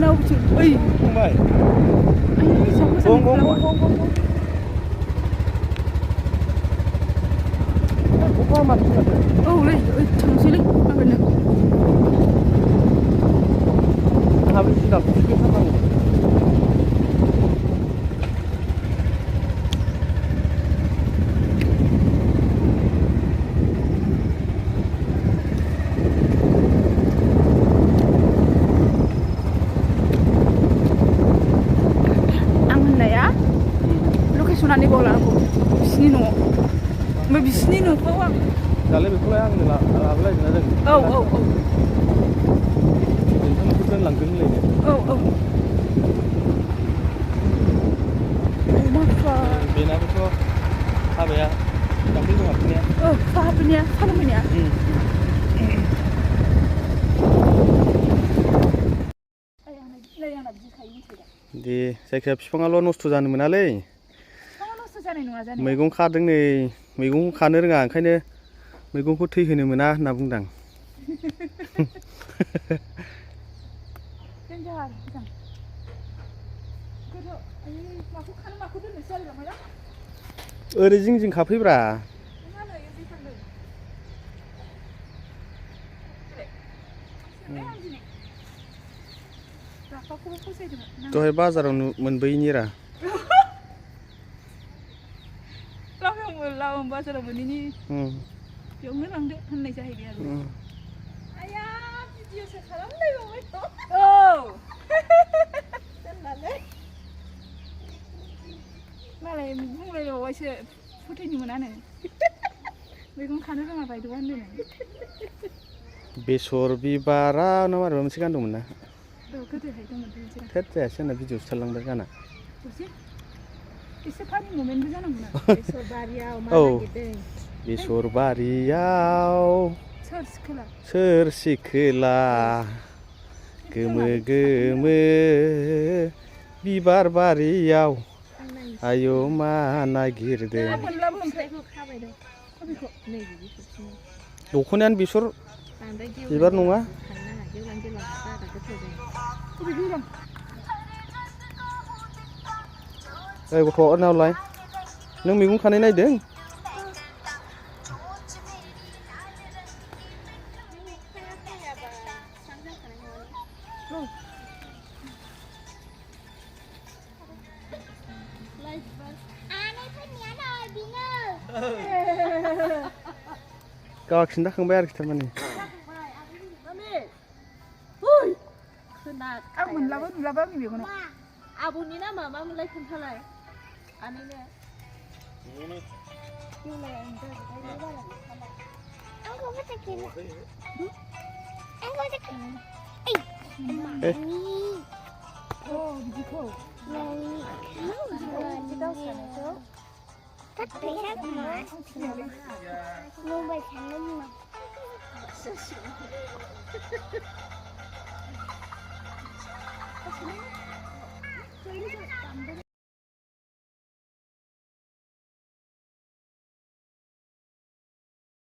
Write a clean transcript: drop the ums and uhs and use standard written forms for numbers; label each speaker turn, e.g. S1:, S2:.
S1: nào chứ ơi
S2: không vậy
S1: anh ấy sống
S2: không có mặt
S1: lấy chẳng suy linh bao giờ
S2: habis sudah sedikit sama
S1: sunani bola aku bisini no me bisini no ko ang
S2: dale betul yang abla jena jeng
S1: oh
S2: itu kita langgeng le
S1: oh mafa
S2: bena itu apa ya tapi itu apa ya
S1: apa punya
S2: di saya biफाङाल' नस्थ' जानो मोनालै मैगं खादों नै मैगं खानो रोङा ओंखायनो मैगंखौ थैहोनो मोना होनना बुंदां ओरै जिं जिं खाफैब्रा दहाय बाजाराव मोनबोयिनि रा
S1: लावं बाजाराव मोनैनि बेयावनो लांदो होननाय जाहैबाय आरो आया भिडिअसो खालामलायबावबायथ' औ दोननानै मालाय बुंलायबावबायसो फोथायनो मोनानो मैगं खानो रोङा बायद'आ होनदों
S2: बेसर बिबारा ना माबा मोनसे गान दंमोन ना
S1: गोदोहाय दंमोन
S2: थेट जायासै आंना भिडिअसो थालांबाय गाना
S1: एसे फानि मोमेन्टबो जानांगौ ना बेसर बारियाव मा नागिरदों
S2: बेसर बारियाव
S1: सोर
S2: सिखोला गोमो गोमो बिबार बारियाव आयौ मा नागिरदों दख'नायानो बेसर बिबार नङा गथ' नावलाय नों मैगं खानाय नायदों गावाखिनो दाखांबाय आरोखि थारमाने
S1: आं मोनलाबो नुलाबो आंनि मेगनाव
S3: आब'नि नामा मा मोनलाय खोन्थालाय आनैनो